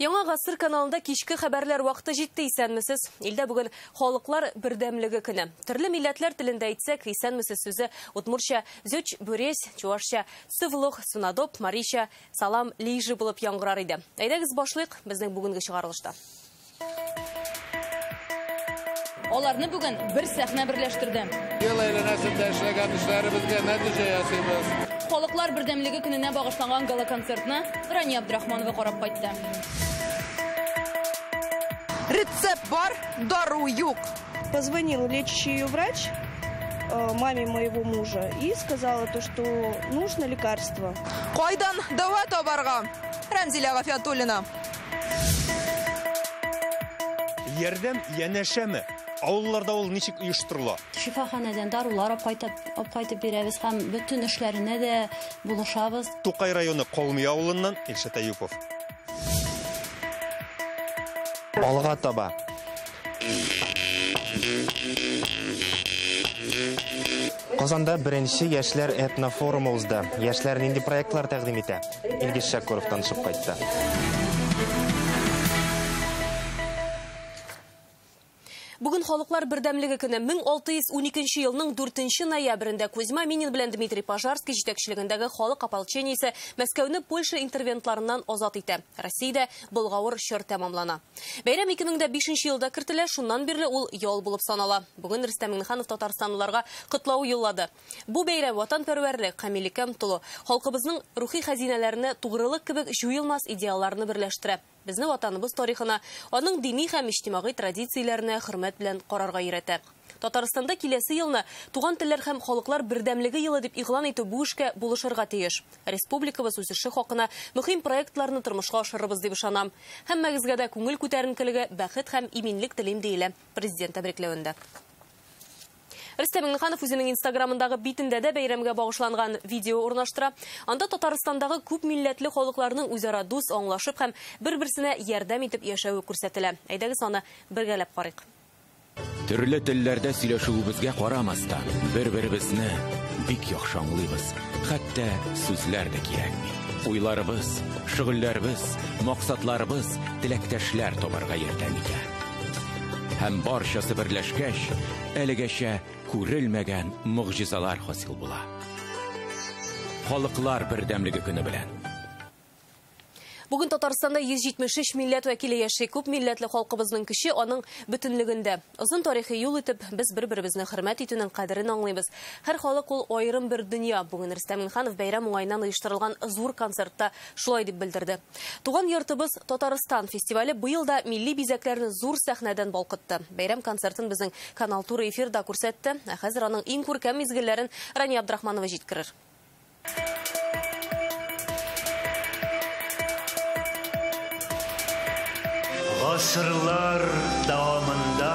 Яңа ғасыр каналында кичке хәбәрләр вакыты җитте, исәнмесез. Илдә бүген халыклар бердәмлеге көне. Төрле милләтләр телендә әйтсәк, исәнмесез сүзе удмуртча зөч бүрес, чуашча сывлык, сунадоп, марийча салам лижи булып яңгырар иде. Әйдәгез башлыйк безнең бүгенге чыгарылышта. Аларны бүген бер сәхнә берләштерде. Ел әйләнәсендә эшләгән эшләребезгә нәтиҗә ясыйбыз. Халыклар бердәмлеге көненә багышланган гала-концертны Рания Абдрахманова карап кайтты. Рецепт бар, дару юк. Позвонил лечащий ее врач, маме моего мужа, и сказала то, что нужно лекарство. Кайдан дава табарга? Рәмзилә Гафиятуллина. Ярдәм янәшәме? Авылларда ул ничек оештырыла? Шифаханәдән дарулар кайтып бирәбез һәм бөтен эшләренә дә булышабыз. Тукай районы Калмый авылыннан Илшат Аюпов. Алга таба. Казанда беренче яшьләр этнофорумы узды. Яшьләр нинди проектлар тәкъдим итә? Илгиз Шакуров танышып кайтты. Бүген халыклар бердәмлеге көне 1612 елның 4 ноябрендә Кузьма Минин белән Дмитрий Пожарский җитәкчелегендәге халык ополчениесе Мәскәүне Польша интервентларыннан азат итә. Россиядә болгавыр чор тәмамлана. Бәйрәм 2005 елда кертелә, шуннан бирле ул ял булып санала. Бүген Рөстәм Миңнеханов татарстанлыларга котлау юллады. Бу бәйрәм ватанпәрвәрлек, камиллеккә омтылу, халкыбызның рухи хәзинәләренә тугрылык кебек җуелмас идеалларны берләштерә. Безне ватаныбыз тарихына, аның дини һәм иҗтимагый традицияләренә хөрмәт белән карарга өйрәтә. Татарстанда киләсе елны туган телләр һәм халыклар бердәмлеге елы дип игълан итү бу эшкә булышырга тиеш. Республикабыз үсеше хакына мөһим проектларны тормышка ашырырбыз дип ышанам. Һәммәгезгә дә күңел күтәренкелеге, бәхет һәм иминлек телим диелә президент тәбрикләвендә. Рөстәм Миңнеханов үзенең Инстаграмындагы битендә дә бәйрәмгә багышланган видео урнаштыра. Анда Татарстандагы күп милләтле халыкларның үзара дус, аңлашып һәм бер-берсенә ярдәм итеп яшәве күрсәтелә. Әйдәгез аны бергәләп карыйк. Төрле телләрдә сөйләшүебезгә карамастан, бер-беребезне бик яхшы аңлыйбыз. Хәтта сүзләр дә кирәкми. Уйларыбыз, шөгыльләребез, максатларыбыз теләктәшләр табарга ярдәм итә. Һәм барчасы берләшкәч, әлегәчә күрелмәгән мөгъҗизалар хасил була. Халыклар бердәмлеге көне белән. Бүген Татарстанда 173 милләт вәкиле яши, күп милләтле халкыбызның көче аның бөтенлегендә. Озын тарихи юл итеп, без бер-беребезне хөрмәт итүнең кадерен аңлыйбыз. Һәр халык ул аерым бер дөнья. Бүген Рөстәм Миңнеханов бәйрәм уңайыннан оештырылган зур концертта шулай дип белдерде. Туган йортыбыз Татарстан фестивале быел да милли бизәкләрне зур сәхнәдән балкытты. Бәйрәм концертын безнең Канал Тур эфирда күрсәтте. Хәзер аның иң күркәм мизгелләрен Рания Абдрахманова җиткерер. Гасырлар дәвамында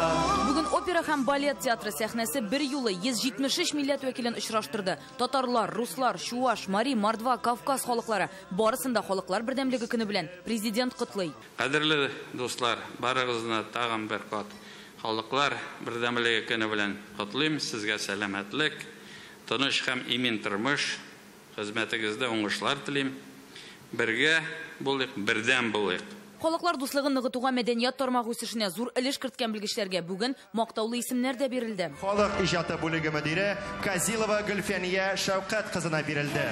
Бүген опера һәм балет театры сәхнәсе бер юлы 173 милләт вәкилен очраштырды. Татарлар, руслар, чуаш, мари, мордва, Кавказ халыклары барысында халыклар бердәмлеге көне белән президент котлый. Кадерле дуслар, барыгызны тагын бер кат халыклар бердәмлеге көне белән котлыйм. Сезгә сәламәтлек, тыныч һәм имин тормыш, хезмәтегездә уңышлар телим. Бергә булыйк, бердәм булыйк. Халыклар дуслыгын ныгытуга мәдәният тармагы үсешенә зур өлеш керткән белгечләргә бүген мактаулы исемнәр дә бирелде. Халык иҗаты бүлеге мөдире Казилова Гөлфәния Шәүкәт кызына бирелде.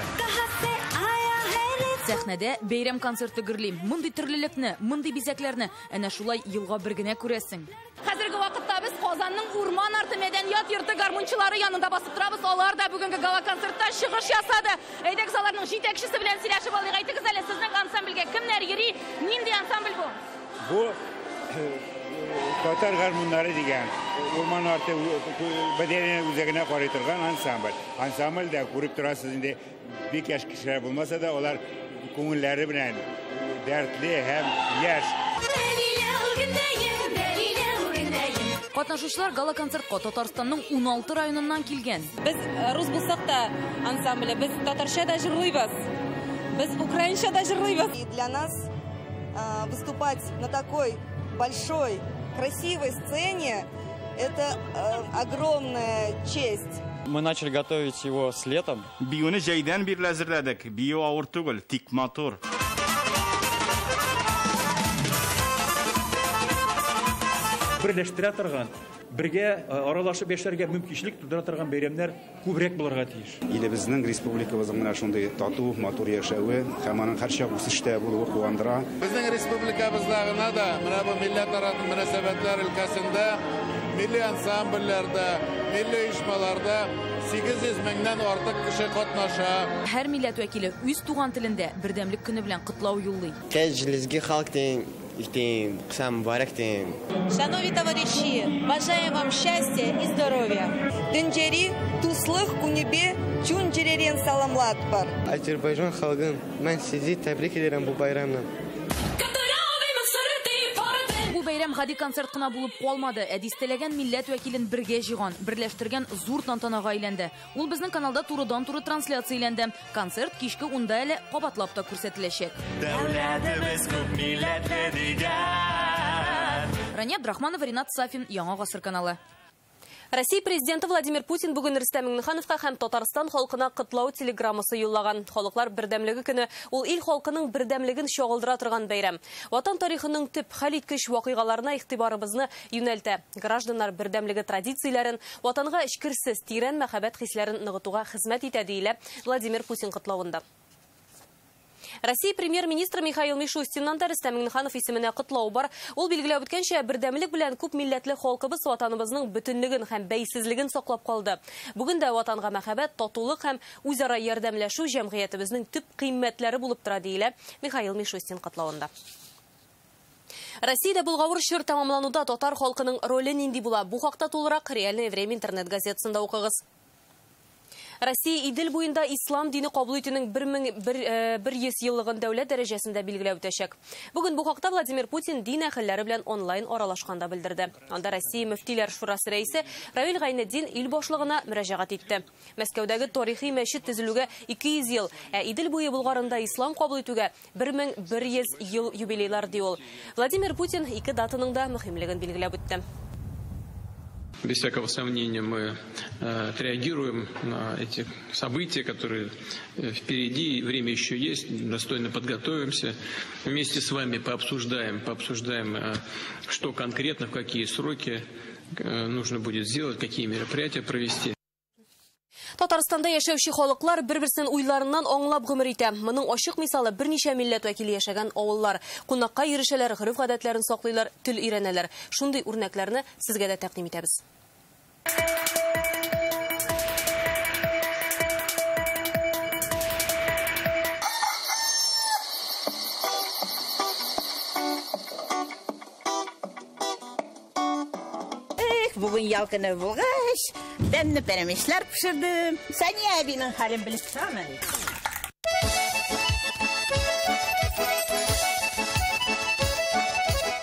Сәхнәдә бәйрәм концерты гөрли. Мондый төрлелекне, мондый бизәкләрне әнә шулай елга бер генә күрәсең. Хәзерге вакытта без Казанның Урман арты мәдәният йорты гармунчылары янында басып торабыз. Алар да бүгенге гала концертта чыгыш ясады. Әйдәгез аларның җитәкчесе белән сөйләшеп алыйк. Әйтегез әле, сезнең ансамбльгә кемнәр йөри? Нинди ансамбль бу? Бу татар гармуннары дигән Урман арты бәдәне үзәгенә карый торган ансамбль. Ансамбль да күреп торасыз инде бик яшь кешеләр булмаса да, алар күңелләре белән дәртле һәм яшь. Катнашучылар гала концертка Татарстанның 16 районыннан килгән. Без рус булсак та ансамбле, без татарча да җырлыйбыз. Без украинча да җырлыйбыз. И для нас выступать на такой большой, красивой сцене – это огромная честь. Мы начали готовить его с летом. Биюне җәйдән бирле әзерләдек. Бию авыр түгел, тик мотор. берләштерә торган, бергә аралашып яшәргә мөмкинлек тудыра торган бәйрәмнәр күбрәк булырга тиеш. Илебезнең республикабызның менә шундый тату, матур яшәве һәм аның һәрчак үсештә булуы куандыра. Безнең республикабыздагына да менә бу милләтара мөнәсәбәтләр өлкәсендә милли ансамбльләрдә, милли оешмаларда 800 меңнән артык кеше катнаша. Һәр милләт вәкиле үз туган телендә бердәмлек көне белән котлау юллый. Кәҗлезге халыктың Итим, сам барактим. Шановні товариші, бажаємо вам щастя і здоров'я. Дінжері, туслық күнебе чунжеререн саламлат бар. Азербайжан халқын, мен сізді тәбрик ederim bu bayramla. Бу бәйрәм гади концерт кына булып калмады. Дистәләгән милләт вәкилен бергә җыйган, берләштергән зур тантанага әйләнде. Ул безнең каналда турыдан-туры трансляция әйләнде. Концерт кичке 10-да әле кабатлап та күрсәтеләчәк. Дәүләтебез күп милләтле дигән. Рания Абдрахманова, Ринат Сафин, Яңа гасыр каналы. Россия президенты Владимир Путин бүген Рөстәм Миңнехановка һәм Татарстан халкына котлау телеграммасы юллаган. Халыклар бердәмлеге көне ул ил халкының бердәмлеген чагылдыра торган бәйрәм. Ватан тарихының төп хәлиткеч вакыйгаларына игътибарыбызны юнәлтә. Гражданнар бердәмлеге традицияләрен, ватанга эчкерсез тирән мәхәббәт хисләрен ныгытуга хезмәт итә диелә Владимир Путин котлавында. Россия премьер-министры Михаил Мишустиннан да Рөстәм Миңнеханов исеменә котлау бар. Ул билгеләп үткәнчә, бердәмлек белән күп милләтле халкыбыз ватаныбызның бөтенлеген һәм бәйсезлеген саклап калды. Бүген дә ватанга мәхәббәт, татулык һәм үзара ярдәмләшү җәмгыятебезнең төп кыйммәтләре булып тора диелә Михаил Мишустин котлавында. Россиядә булгавыр чор тәмамлануда татар халкының роле нинди була? Бу хакта тулырак Реальное время интернет газетасында укыгыз. Россия Идел буенда ислам дине кабул итүнең 1100 еллыгын дәүләт дәрәҗәсендә билгеләп үтәчәк. Бүген бу хакта Владимир Путин дин әһелләре белән онлайн аралашканда белдерде. Анда Россия мөфтиләр шурасы рәисе Равил Гайнетдин ил башлыгына мөрәҗәгать итте. Мәскәүдәге тарихи мәчет төзелүгә 200 ел, Идел буе булгарында ислам кабул итүгә 1100 ел юбилейлар ди ул. Владимир Путин ике датаның да мөһимлеген билгеләп үтте. Без всякого сомнения мы отреагируем на эти события, которые впереди, время еще есть, достойно подготовимся. Вместе с вами пообсуждаем, что конкретно, в какие сроки нужно будет сделать, какие мероприятия провести. Татарстанда яшәүче халыклар бер-берсен уйларыннан аңлап гомер итә. Моның ачык мисалы берничә милләт вәкиле яшәгән авыллар. Кунакка ирешәләр, гореф-гадәтләрен саклыйлар, тел өйрәнәләр. Шундый үрнәкләрне сезгә дә тәкъдим итәбез. Bugün yalkını bulgaç, demli peremişler pişirdim. Saniye abinin halini bilip tutamadı.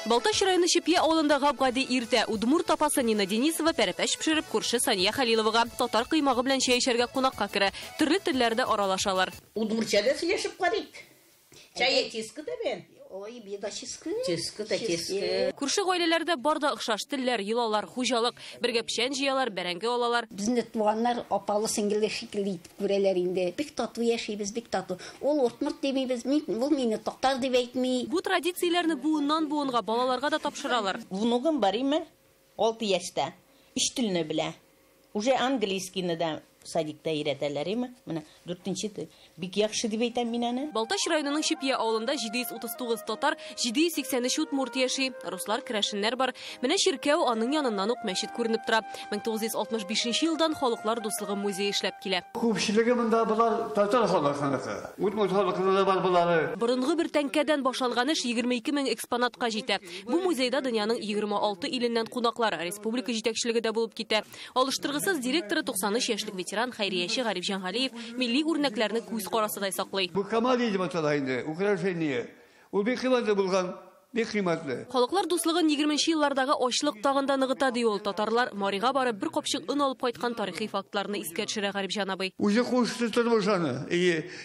Балташ районы Шипье авылында габгади иртә Удмурт апасы Нина Денисова пәрәпәш пешереп күрше Сания Хәлиловага татар кыймагы белән чәй эчәргә кунакка керә. Төрле телләрдә аралашалар. Удмуртчада сөйләшеп карыйк. Чай тискы да бен. Ой, беда тискы. Тискы. Күрше гаиләләрдә бар да охшаш телләр, йолалар, хуҗалык, бергә печән җыялар, бәрәңге алалар. Безне туганнар апалы сеңгеле шикелле итеп күрәләр инде. Бик татлы яшибез, бик татлы. Ул Удмурт димибез, ул мине токтар дип әйтми. Бу традицияләрне буыннан-буынга балаларга да тапшыралар. Внугым бар име? 6 яшьтә. 3 телне белә. Уже английскийны да садикта өйрәтәләр име? Менә 4нче тел. Бик яхшы дип әйтәм мин аны. Балташ районының Шипье авылында 739 татар, 783 удмурт яши. Руслар керәшеннәр бар. Менә чиркәү аның яныннан ук мәчет күренеп тора. 1965 елдан халыклар дуслыгы музее эшләп килә. Күпчелеге монда булар татар халыклары. Удмурт халыклары бар булары. Борынгы бер тәңкәдән башланган эш 22 мең экспонатка җитә. Бу музейда дөньяның 26 иленнән кунаклар, республика җитәкчелеге дә булып китә. Алыштыргысыз директоры 93 яшьлек ветеран хәйрияче Гариф Җангалиев милли үрнәкләрне күз карасыдай саклый. Бу камализм атала инде, украшение. Ул бик кыйммәтле булган, бик кыйммәтле. Халыклар дуслыгын 20нче еллардагы ачлык тагында ныгыта ди ул. Татарлар Марига барып бер капчык ун алып кайткан тарихи фактларны искә төшерә Гариф Җанабый. Үзе кушты тормышаны,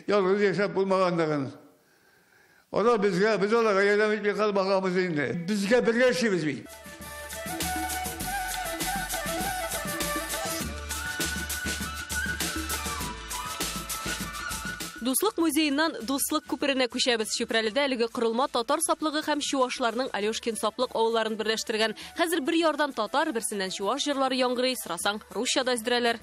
ялгыз яшәп булмагандыгын. Ала безгә, без аларга ярдәм итеп калмагабыз инде. Безгә берләшибез бит. Дуслык музейынан Дуслык күперенә күчәбез. Чүпрәледә әлеге корылма татар саплыгы һәм чуашларның Алёшкин саплык авылларын берләштергән. Хәзер бер ярдан татар, берсеннән чуаш җырлары яңгырый, сырасаң русча да издерәләр.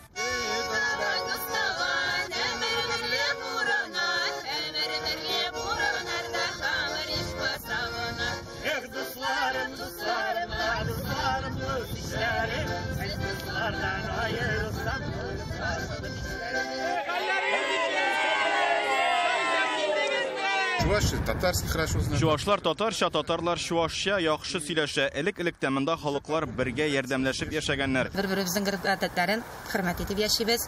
Татарский хорошо знают. Чуашлар татарча, татарлар чуашча яхшы сөйләшә. Элек-электә монда халыклар бергә ярдәмләшеп яшәгәннәр. Бер-беребезнең гадәтләрен хөрмәт итеп яшибез.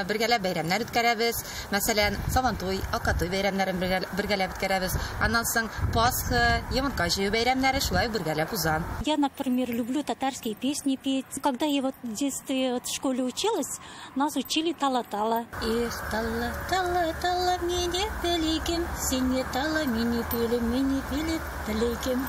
Бергәләп бәйрәмнәр үткәрәбез. Мәсәлән, Сабантуй, Акатуй бәйрәмнәрен бергәләп үткәрәбез. Аннан соң Пасха, Йомырка җыю бәйрәмнәре шулай бергәләп уза. Я, например, люблю татарские песни петь. Когда я в детстве в школе училась, нас учили тала-тала. И тала-тала мне великим, сине тала мини пили далеким.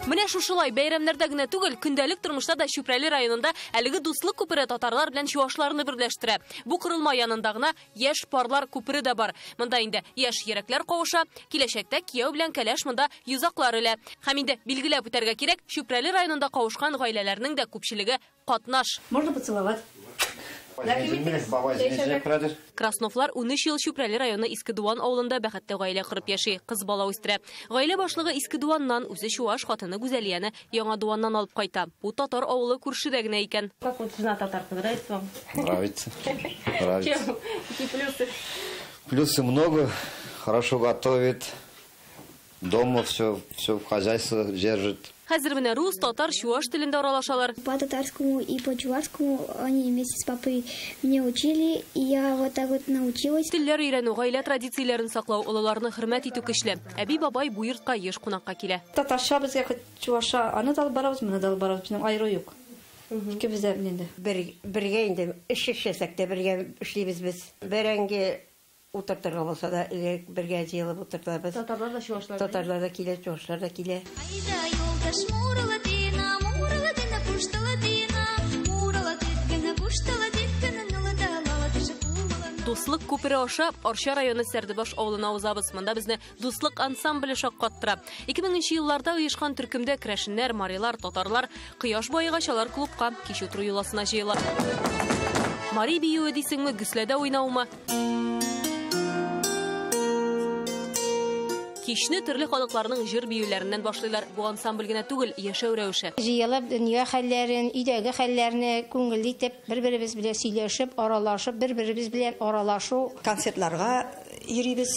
Менә шушылай бәйрәмнәрдә генә түгел, көндәлек тормышта да Чүпрәле районында әлеге дуслык күпере татарлар белән чуашларны берләштерә. Бу корылма янында гына яшь парлар күпере дә бар. Монда инде яшь йөрәкләр кавыша, киләчәктә кияү белән кәләш монда йозаклар үлә. Һәм инде билгеләп үтәргә кирәк, Чүпрәле районында кавышкан гаиләләрнең дә күпчелеге катнаш. Можно поцеловать? Красновлар 13 ел Чүпрәле районы Иске Дуан авылында бәхетле гаилә корып яши, кыз бала үстерә. Гаилә башлыгы Иске Дуаннан үзе чуаш хатыны Гүзәлияне Яңа Дуаннан алып кайта. Бу татар авылы күршедә генә икән. Как вот жена татарка, нравится вам? Нравится. Какие плюсы? Плюсы много. Хорошо готовит. Дома все в хозяйство держит. Хәзер менә рус, татар, чуаш телендә аралашалар. По татарскому и по чувашскому они вместе с папой меня учили, и я вот так вот научилась. Телләр өйрәнү, гаилә традицияләрен саклау, олыларны хөрмәт итү көчле. Әби бабай бу йортка еш кунакка килә. Татарча безгә чуаша, аны да барабыз, менә да барабыз, безнең айры юк. Икебез дә инде. Бергә инде эш эшләсәк тә бергә эшлибез без. Бәрәңге утыртырга булса да бергә җыелып утыртабыз. Татарлар да чуашлар. Татарлар да килә, чуашлар да килә. Дуслык күпере аша Арча районы Сәрдебаш авылына узабыз. Монда безне дуслык ансамбле шаккаттыра. 2000 елларда оешкан төркемдә керәшеннәр, марилар, татарлар кояш баегачалар клубка кич утру юласына җыела. Мари биюе дисеңме, гөсләдә уйнаумы? Кичне төрле халыкларның җыр биюләреннән башлыйлар. Бу ансамбль генә түгел, яшәү рәвеше. Җыелып дөнья хәлләрен, өйдәге хәлләрне күңелле итеп, бер-беребез белән сөйләшеп, аралашып, бер-беребез белән аралашу. Концертларга йөрибез,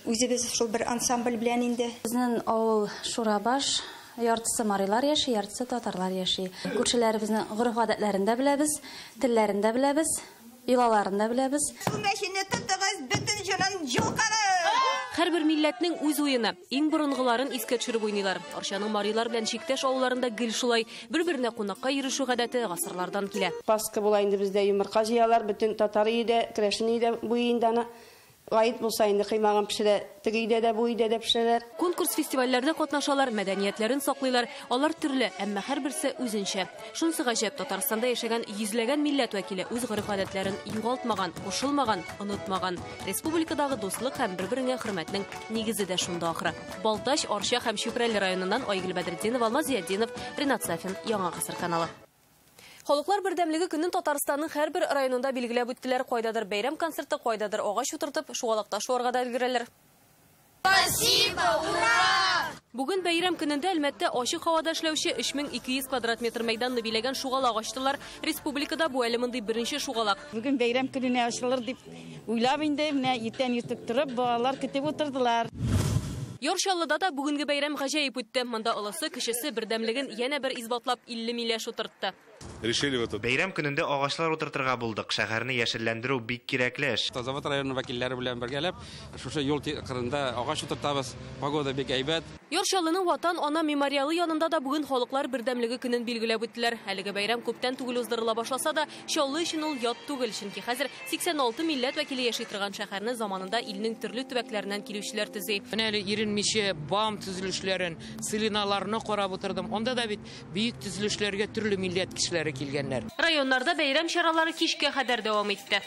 үзебез шул бер ансамбль белән инде. Безнең авыл Шурабаш, яртысы марилар яши, яртысы татарлар яши. Күршеләребезнең гореф-гадәтләрен дә беләбез, телләрен дә беләбез, йолаларын да беләбез. Һәрбер милләтнең үз уены, иң борынгыларын искә төшереп уйныйлар. Арчаның марилар белән чиктәш авылларында гел шулай бер-беренә кунакка йөрешү гадәте гасырлардан килә. Пасха була инде бездә йомырка җыялар, бөтен татар өйдә, керәшен өйдә бу өйдә гайыт булса инде кыймаган пешерә, теге өйдә дә бу өйдә дә пешерәләр. Конкурс фестивальләрдә катнашалар, мәдәниятләрен саклыйлар. Алар төрле, әмма һәрберсе үзенчә. Шунысы гаҗәп, Татарстанда яшәгән йөзләгән милләт вәкиле үз гореф-гадәтләрен югалтмаган, кушылмаган, онытмаган. Республикадагы дуслык һәм бер-беренә хөрмәтнең нигезе дә шунда ахры. Балтач, Арча һәм Чүпрәле районыннан Айгөл Бәдретдинова, Алмаз Зиятдинов, Ринат Сафин, Яңа гасыр каналы. Халыклар бердәмлеге көнен Татарстанның һәрбер районында билгеләп үттеләр. Кайдадыр бәйрәм концерты, кайдадыр агач утыртып, шугалакта шуарга да өлгерәләр. Спасибо, ура! Бүген бәйрәм көнендә Әлмәттә ачык һавада эшләүче 3200 квадрат метр мәйданны биләгән шугалак ачтылар. Республикада бу әле мондый беренче шугалак. Бүген бәйрәм көненә ачылыр дип уйлап инде, менә иртән ютып торып, балалар көтеп утырдылар. Яршаллыда да бүгенге бәйрәм гаҗәеп үтте. Монда олысы, кешесе бердәмлеген янә бер избатлап 50 милләш утыртты. Бәйрәм көнендә агачлар утыртырга булдык. Шәһәрне яшелләндерү бик кирәкле эш. Тазават районы вәкилләре белән бергәләп, шушы юл кырында агач утыртабыз. Погода бик әйбәт. Яршаллының Ватан ана мемориалы янында да бүген халыклар бердәмлеге көнен билгеләп үттеләр. Әлеге бәйрәм күптән түгел уздырыла башласа да, Чаллы өчен ул ят түгел, чөнки хәзер 86 милләт вәкиле яши торган шәһәрне заманында илнең төрле төбәкләреннән килүчеләр төзи. Менә әле иренмичә бам төзелешләрен, сылиналарны карап утырдым. Онда да бит бөек төзелешләргә төрле милләт кешеләре килгәннәр. Районнарда бәйрәм чаралары кичкә кадәр дәвам итте.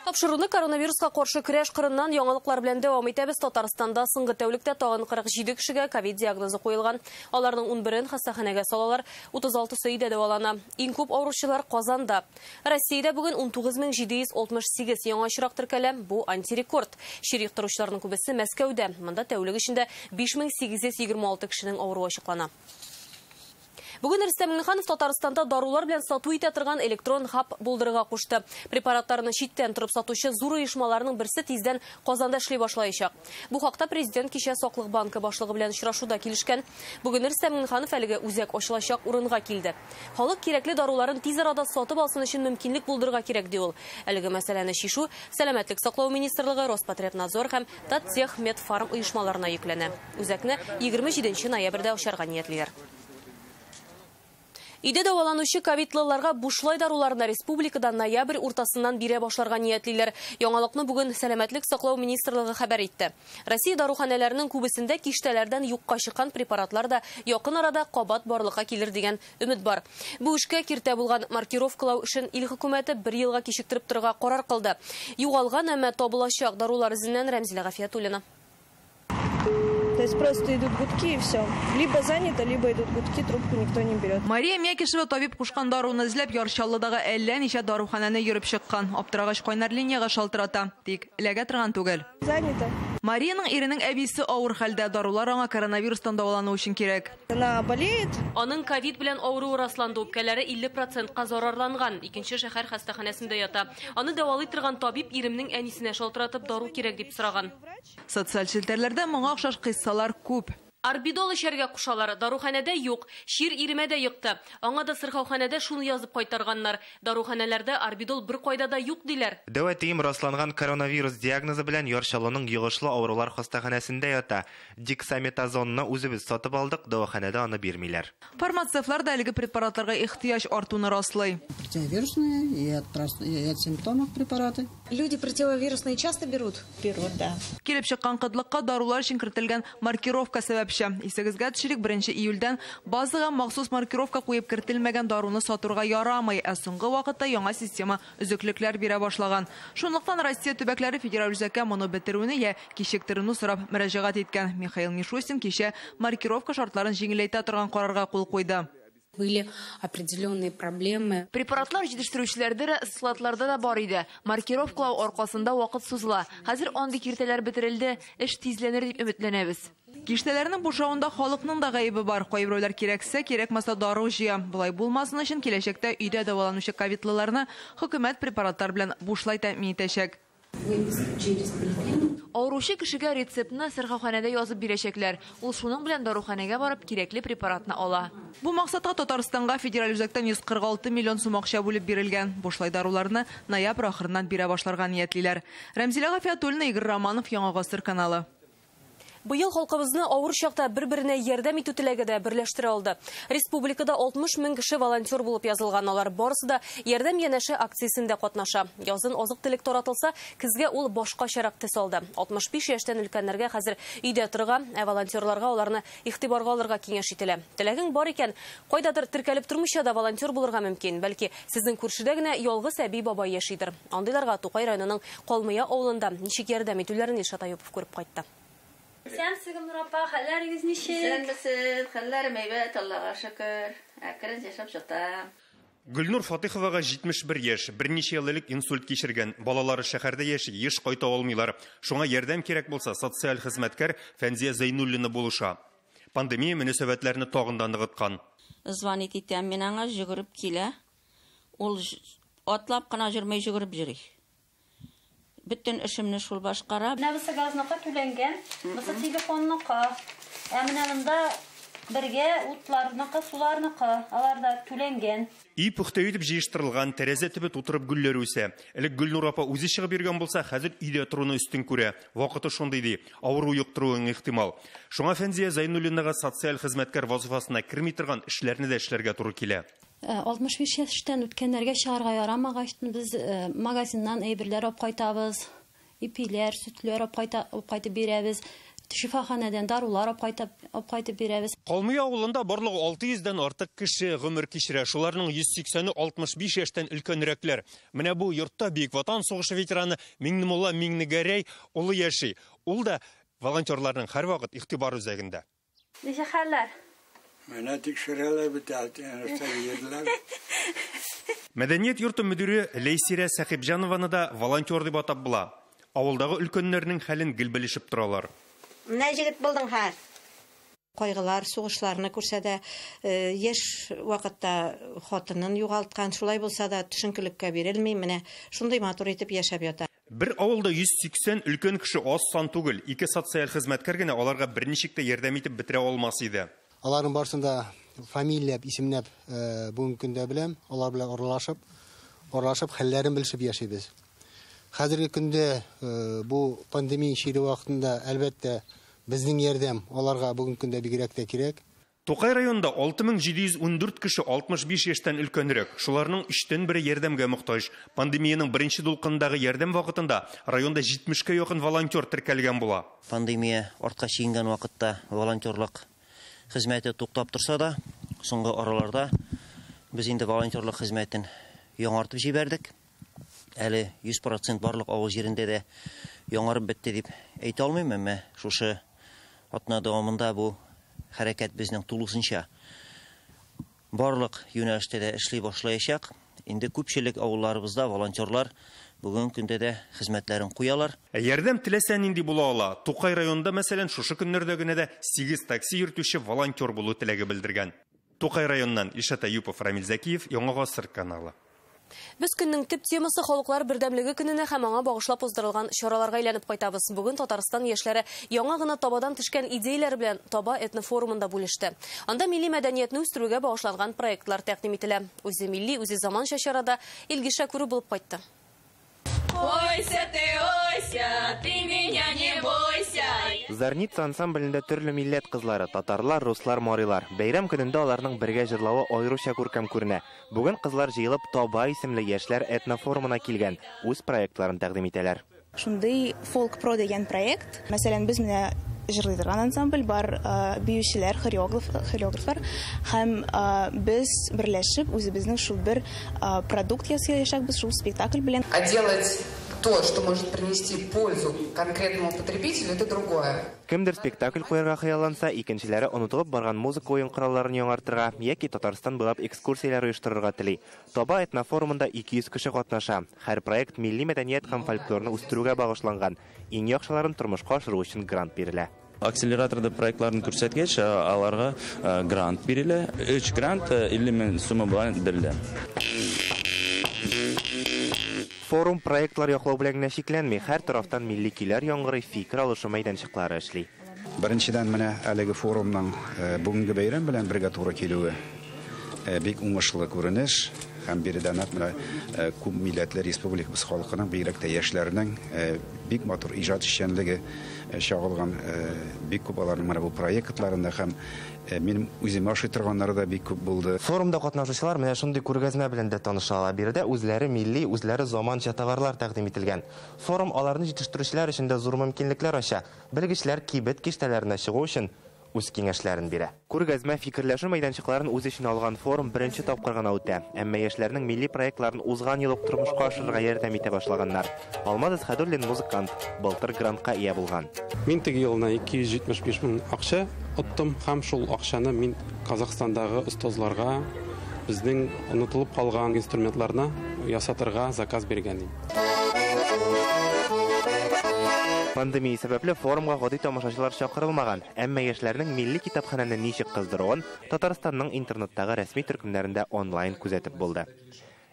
Тапшыруны коронавируска каршы көрәш кырыннан яңалыклар белән дәвам итәбез. Татарстанда соңгы тәүлектә тагын 47 кешегә ковид диагнозы куелган. Аларның 11-ен хастаханәгә салалар, 36-сы өйдә дәвалана. Иң күп авыручылар Казанда. Россиядә бүген 19768 яңа очрак теркәлә. Бу антирекорд. Шир йоктыручыларның күбесе Мәскәүдә. Монда тәүлек эчендә 5826 кешенең авыруы ачыклана. Бүген Рөстәм Миңнеханов Татарстанда дарулар белән сату итә торган электрон хаб булдырырга кушты. Препаратларны читтән торып сатучы зур оешмаларның берсе тиздән Казанда эшли башлаячак. Бу хакта президент кичә Саклык банкы башлыгы белән очрашуда килешкән. Бүген Рөстәм Миңнеханов әлеге үзәк ачылачак урынга килде. Халык кирәкле даруларын тиз арада сатып алсын өчен мөмкинлек булдырырга кирәк ди ул. Әлеге мәсьәләне чишү Сәламәтлек саклау министрлыгы, Роспотребнадзор һәм Таттехмедфарм оешмаларына йөкләнә. Үзәкне 27 ноябрьдә ачарга ниятлиләр. Иде дәваланучы ковидлыларга бушлай даруларны республикада ноябрь уртасыннан бирә башларга ниятлиләр. Яңалыкны бүген Сәламәтлек саклау министрлыгы хәбәр итте. Россия даруханәләренең күбесендә киштәләрдән юкка чыккан препаратлар да якын арада кабат барлыкка килер дигән өмет бар. Бу эшкә киртә булган маркировкалау эшен ил хөкүмәте 1 елга кичектереп торырга карар кылды. Югалган әмма табылачак дарулар изеннән Рәмзилә Гафиятуллина. То есть просто идут гудки и все. Либо занято, либо идут гудки, трубку никто не берет. Мария Мякишева табиб кушкан даруны эзләп Ярчаллыдагы әллә ничә даруханәне йөреп чыккан. Аптырагач кайнар линияга шалтырата. Тик эләгә торган түгел. Занято. Марияның иренең әбисе авыр хәлдә, дарулар аңа коронавирустан дәвалану өчен кирәк. Она болеет. Аның ковид белән авыру расланды, үпкәләре 50%-ка зарарланган. Икенче шәһәр хастаханәсендә ята. Аны дәвалый торган табиб иремнең әнисенә шалтыратып дару кирәк дип сораган. Социаль челтәрләрдә моңа охшаш кыйссалар күп. Арбидол эчәргә кушалар. Даруханәдә юк, шир иремәдә йыкты. Аңа да сырхауханәдә шуны язып кайтарганнар. Даруханәләрдә арбидол бер кайда да юк диләр. Дәватием расланган коронавирус диагнозы белән Ярчаллының йогышлы авырулар хастаханәсендә ята. Дексаметазонны үзебез сатып алдык, дәваханәдә аны бирмиләр. Фармацевтлар да әлеге препаратларга ихтыяҗ артуны раслый. Противовирусные и от симптомов препараты. Люди противовирусные часто берут? Берут, да. Килеп чыккан кытлыкка дарулар өчен кертелгән маркировка сәбәп Исегезгә төшерик 1 июльдән базага махсус маркировка куеп кертелмәгән даруны сатырга ярамый, ә соңгы вакытта яңа система өзеклекләр бирә башлаган. Шунлыктан Россия төбәкләре федераль үзәккә моны бетерүне я кичектерүне сорап мөрәҗәгать иткән. Михаил Мишустин кичә маркировка шартларын җиңеләйтә торган карарга кул куйды. Были определенные проблемы. Препаратлар җитештерүчеләрдә складларда да бар иде. Маркировкалау аркасында вакыт сузыла. Хәзер андый киртәләр бетерелде, эш тизләнер дип өметләнәбез. Киштәләрнең бушавында халыкның да гаебе бар. Кайберләр кирәксә, кирәкмәсә дару җыя. Булай булмасын өчен киләчәктә өйдә дәваланучы ковидлыларны хөкүмәт препаратлар белән бушлай тәэмин итәчәк. Авыручы кешегә рецептны сырхауханәдә язып бирәчәкләр. Ул шуның белән даруханәгә барып кирәкле препаратны ала. Бу максатка Татарстанга федераль үзәктән 146 миллион сум акча бүлеп бирелгән. Бушлай даруларны ноябрь ахырыннан бирә башларга ниятлиләр. Рәмзилә Гафиятуллина, Игорь Романов, Яңа Гасыр каналы. Быел халкыбызны авыр чакта бер-беренә ярдәм итү теләге дә берләштерә алды. Республикада 60 мең кеше волонтер булып язылган. Алар барысы да ярдәм янәше акциясендә катнаша. Язын азык-төлек таратылса, көзгә ул башкачарак төс алды. 65 яшьтән өлкәннәргә хәзер өйдә торган, волонтерларга аларны игътибарга алырга киңәш ителә. Теләгең бар икән, кайдадыр теркәлеп тормыйча да волонтер булырга мөмкин. Бәлки, сезнең күршедә генә ялгыз әби бабай яшидер. Андыйларга Тукай районының Калмыя авылында ничек ярдәм итүләрен Илшат Аюпов күреп кайтты. Сәмсегем Нурапа, хәлләрегез ничек? Сәмсез, хәлләрем әйбәт, Аллага шөкер. Әкрен яшәп җата. Гөлнур Фатиховага 71 яшь, берничә ел элек инсульт кичергән. Балалары шәһәрдә яши, еш кайта алмыйлар. Шуңа ярдәм кирәк булса, социаль хезмәткәр Фәнзия Зәйнуллина булыша. Пандемия мөнәсәбәтләрне тагын да ныгыткан. Звонит итәм, мин аңа йөгереп килә. Ул атлап кына җөрмәй йөгереп йөри. Bütün işimni şul başqara. Нәбесе газныкка түләнгән, бусы телефонныкка. Әминәлендә бергә утларныкка, суларныкка, аларда түләнгән. И пөхтә итеп җыештырылган тәрәзә төбе тутырып гөлләр үсә. Элек Гөлнур апа үзе чыгып йөргән булса, хәзер өйдә торуны үстен күрә. Вакыты шундый ди, авыру юктыруың ихтимал. Шуңа Фәнзия Зәйнуллинага социаль хезмәткәр вазифасына керми торган эшләрне дә эшләргә туры килә. 65 яшьтән үткәннәргә чыгарга ярамагач, без магазиннан әйберләр алып кайтабыз. Ипиләр, сөтләр алып кайтып бирәбез. Шифаханадан дарулар алып кайтып бирәбез. Калмый авылында барлыгы 600-дән артык кеше гомер кичерә. Шуларның 180-і 65 яшьтән өлкәнрәкләр. Менә бу йортта Бөек Ватан сугышы ветераны Миңнемулла Миңнегәрәй улы яши. Ул да волонтерларның һәрвакыт игътибар үзәгендә. Ничә хәлләр? Менә тикшерәләр бит әле. Мәдәният йорты мөдире Лейсирә Сәхибҗанованы да волонтер дип атап була. Авылдагы өлкәннәрнең хәлен гел белешеп торалар. Менә җигит булдың хәр. Кайгылар, сугышларны күрсәдә, яшь вакытта хатынын югалткан, шулай булса да төшенкелеккә бирелми, менә шундый матур итеп яшәп ята. Бер авылда 180 өлкән кеше аз сан түгел, 2 социаль хезмәткәр генә аларга берничек тә ярдәм итеп бетерә алмас иде. Аларның барсында фамилияләп, исемләп бүгенге көндә беләм, алар белән аралашып, хәлләрен белешеп яшибез. Хәзерге көндә бу пандемия шире вакытында әлбәттә безнең ярдәм аларга бүгенге көндә бигрәк тә кирәк. Тукай районында 6714 кеше 65 яшьтән өлкәнрәк. Шуларның 3тән бире ярдәмгә мохтаҗ. Пандемияның беренче дулкынындагы ярдәм вакытында районда 70-кә якын волонтер теркәлгән була. Пандемия артка чигенгән вакытта волонтерлык хезмәте туктап торса да, соңгы араларда без инде волонтерлык хезмәтен яңартып җибәрдек. Әле 100% барлык авыл җирендә дә яңарып бетте дип әйтә алмыйм, әмма шушы атна дәвамында бу хәрәкәт безнең тулысынча барлык юнәлештә эшли башлаячак. Инде күпчелек авылларыбызда волонтерлар бүгенге көндә дә хезмәтләрен куялар. Ярдәм теләсә нинди була ала. Тукай районында мәсәлән шушы көннәрдә генә дә 8 такси йөртүче волонтер булу теләге белдергән. Тукай районнан Ишат Аюпов, Рамил Зәкиев, Яңа Гасыр каналы. Без көннең төп темасы халыклар бердәмлеге көненә һәм аңа багышлап уздырылган чараларга әйләнеп кайтабыз. Бүген Татарстан яшьләре яңа гына табадан төшкән идеяләр белән Таба этнофорумында бүлеште. Анда милли мәдәниятне үстерүгә багышланган проектлар тәкъдим ителә. Үзе милли, үзе заманча чарада Илгиша күрү булып кайтты. Ойся, ты меня не бойся. Зарница ансамблендә төрле милләт кызлары, татарлар, руслар, марилар. Бәйрәм көнендә аларның бергә җырлавы аеруча күркәм күренә. Бүген кызлар җыелып Таба исемле яшьләр этнофорумына килгән, үз проектларын тәкъдим итәләр. Шундый фолк-про дигән проект. Мәсәлән, без менә җырлый торган ансамбль бар, биючеләр, хореографлар һәм без берләшеп үзебезнең шул бер продукт ясаячакбыз шул спектакль белән. А делать то, что может принести пользу конкретному потребителю, это другое. Кемдер спектакль куярга хыялланса, икенчеләре онытылып барган музыка уен коралларын яңартырга яки Татарстан буйлап экскурсияләр оештырырга тели. Таба этнофорумында 200 кеше катнаша. Һәр проект милли мәдәният һәм фольклорны үстерүгә багышланган. Иң яхшыларын тормышка ашыру өчен грант бирелә. Акселераторда проектларын күрсәткәч, аларга грант бирелә. 3 грант 50 мең сумма белән бирелә. Форум проектлар яклау белән генә шикләнми, һәр тарафтан милли көйләр яңгырый, фикер алышу мәйданчыклары эшли. Беренчедән менә әлеге форумның бүгенге бәйрәм белән бергә туры килүе бик уңышлы күренеш һәм биредән күп милләтле республикабыз халкының, бигрәк тә яшьләрнең бик матур иҗат эшчәнлеге чагылган бик күп аларның менә бу проектларында һәм минем үзем ашый торганнары да бик күп булды. Форумда катнашучылар менә шундый күргәзмә белән дә таныша ала. Биредә үзләре милли, үзләре заманча товарлар тәкъдим ителгән. Форум аларны җитештерүчеләр өчен дә зур мөмкинлекләр ача. Белгечләр кибет киштәләренә чыгу өчен үз киңәшләрен бирә. Күргәзмә фикерләшү мәйданчыкларын үз эченә алган форум беренче тапкыр гына үтә. Әмма яшьләрнең милли проектларын узган ел ук тормышка ашырырга ярдәм итә башлаганнар. Алмаз Хәдуллин музыкант, былтыр грантка ия булган. Мин теге елна 275 мең акча оттым һәм шул акчаны мин Казакстандагы остазларга безнең онытылып калган инструментларны ясатырга заказ биргән идем. Пандемия сәбәпле форумга гади тамашачылар чакырылмаган, әмма яшьләрнең милли китапханәне ничек кыздыруын Татарстанның интернеттагы рәсми төркемнәрендә онлайн күзәтеп булды.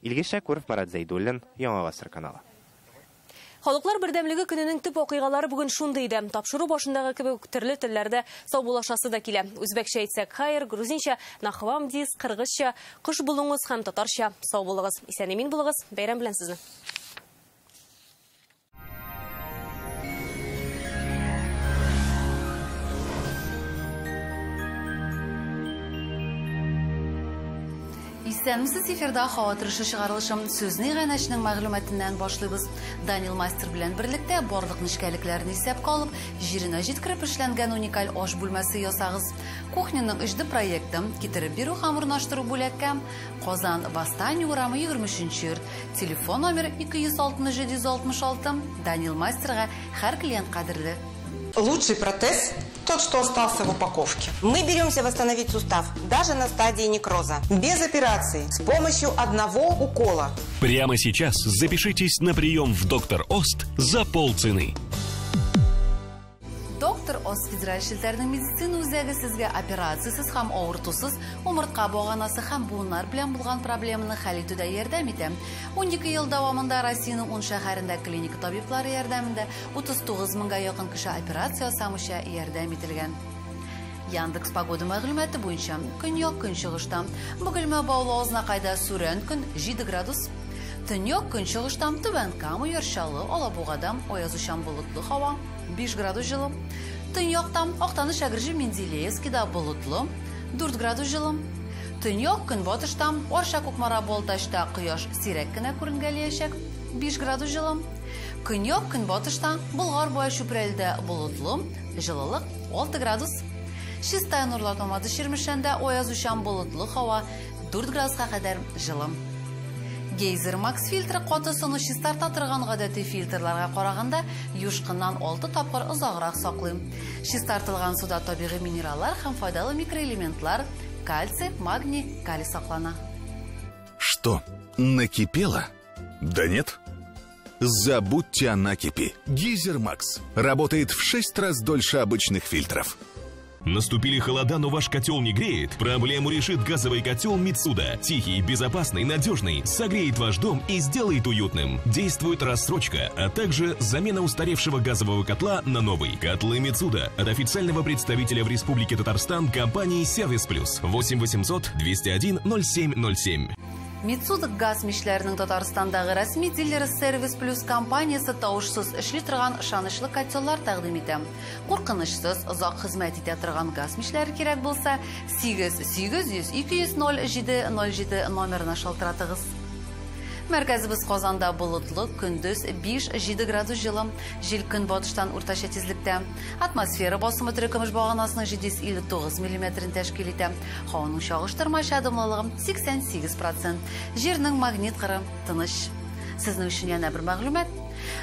Илгиша Күров, Марат Зәйдуллин, Яңа Гасыр каналы. Халыклар бердәмлеге көненең төп вакыйгалары бүген шундый иде. Тапшыру башындагы кебек төрле телләрдә саубуллашасы да килә. Үзбәкчә әйтсәк хайр, грузинча нахвам диз, кыргызча кыш булуңыз һәм татарча сау булыгыз. Исән-имин булыгыз. Бәйрәм белән сезне. Исәнмесез, эфирда һава торышы чыгарылышым сүзне гайнәшнең мәгълүматыннан башлыйбыз. Данил Мастер белән берлектә барлык нечкәлекләрне исәпкә алып, җиренә җиткереп эшләнгән уникаль аш бүлмәсе ясагыз. Кухняның иҗды проектын китереп бирү һәм урнаштыру бүләккә Казан Бастань урамы 23-нче телефон номер 260-766. Данил Мастерга һәр клиент кадерле. Лучший протез – тот, что остался в упаковке. Мы беремся восстановить сустав, даже на стадии некроза. Без операции, с помощью одного укола. Прямо сейчас запишитесь на прием в Доктор Ост за полцены. Доктор Ост федераль шелтәрнең медицина үзәге сезгә операциясыз һәм авыртусыз умыртка баганасы һәм буыннар белән булган проблеманы хәл итүдә ярдәм итә. 12 ел дәвамында Россиянең 10 шәһәрендә клиника табиблары ярдәмендә 39 меңгә якын кеше операция ясамыйча ярдәм ителгән. Яндекс погода мәгълүматы буенча көньяк көнчыгыштан Бөгелмә Баулы Азнакайда сүрән көн 7 градус. Төньяк көнчыгыштан Түбән Кама Яршалы Алабугадан аязучан болытлы һава 5 градус җылы. Төньяктан Актаныш Әгерҗе Менделеевскида болытлы 4 градус җылы. Төньяк көнбатыштан Арча Кукмара Балтачта кояш сирәк кенә күренгәләячәк 5 градус җылы. Көньяк көнбатыштан Болгар буе Чүпрәлдә болытлы җылылык 6 градус. Чистая Нурлатомады Ширмешәндә аязучан болытлы һава 4 градуска кадәр җылы. Гейзер Макс фильтры каты суны чистарта торган гадәти фильтрларга караганда юшкыннан 6 тапкыр озаграк саклый. Чистартылган суда табигый минераллар һәм файдалы микроэлементлар, кальций, магний, калий саклана. Что, накипело? Да нет. Забудьте о накипи. Гейзер Макс работает в 6 раз дольше обычных фильтров. Наступили холода, но ваш котел не греет? Проблему решит газовый котел Мицуда. Тихий, безопасный, надежный, согреет ваш дом и сделает уютным. Действует рассрочка, а также замена устаревшего газового котла на новый. Котлы Мицуда от официального представителя в Республике Татарстан компании Сервис Плюс 8 800 201 0707. Мицуда газ мишләренең Татарстандагы рәсми дилерлы Сервис Плюс компаниясе тавышсыз эшли торган ышанычлы котеллар тәкъдим итә. Куркынычсыз, озак хезмәт итә торган газ мишләре кирәк булса, 800-200-207-07 номерына шалтыратыгыз. Мәркәзебез Казанда болытлы, көндез 5-7 градус җылы, җил көнбатыштан уртача тизлектә. Атмосфера басымы төркемеш баганасының 759 мм тәшкил итә. Һаваның чагыштырмача дымлылыгы 88%. Җирнең магнит кыры тыныч. Сезнең өчен яңа бер мәгълүмат.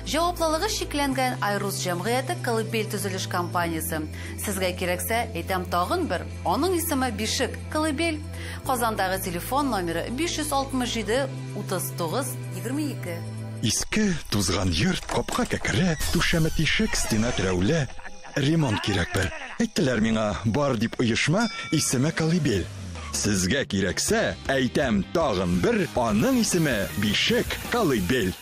Җаваплылыгы шикләнгән Айрус җәмгыяте Колыбель төзелеш компаниясе. Сезгә кирәксә, әйтәм тагын бер. Аның исеме Бишек Колыбель. Казандагы телефон номеры 567 39 22. Иске тузган йорт, капка кәкре, түшәме тишек, стена терәүле, ремонт кирәк бер. Әйттеләр миңа, бар дип оешма, исеме Колыбель. Сезгә кирәксә, әйтәм тагын бер, аның исеме Бишек Колыбель.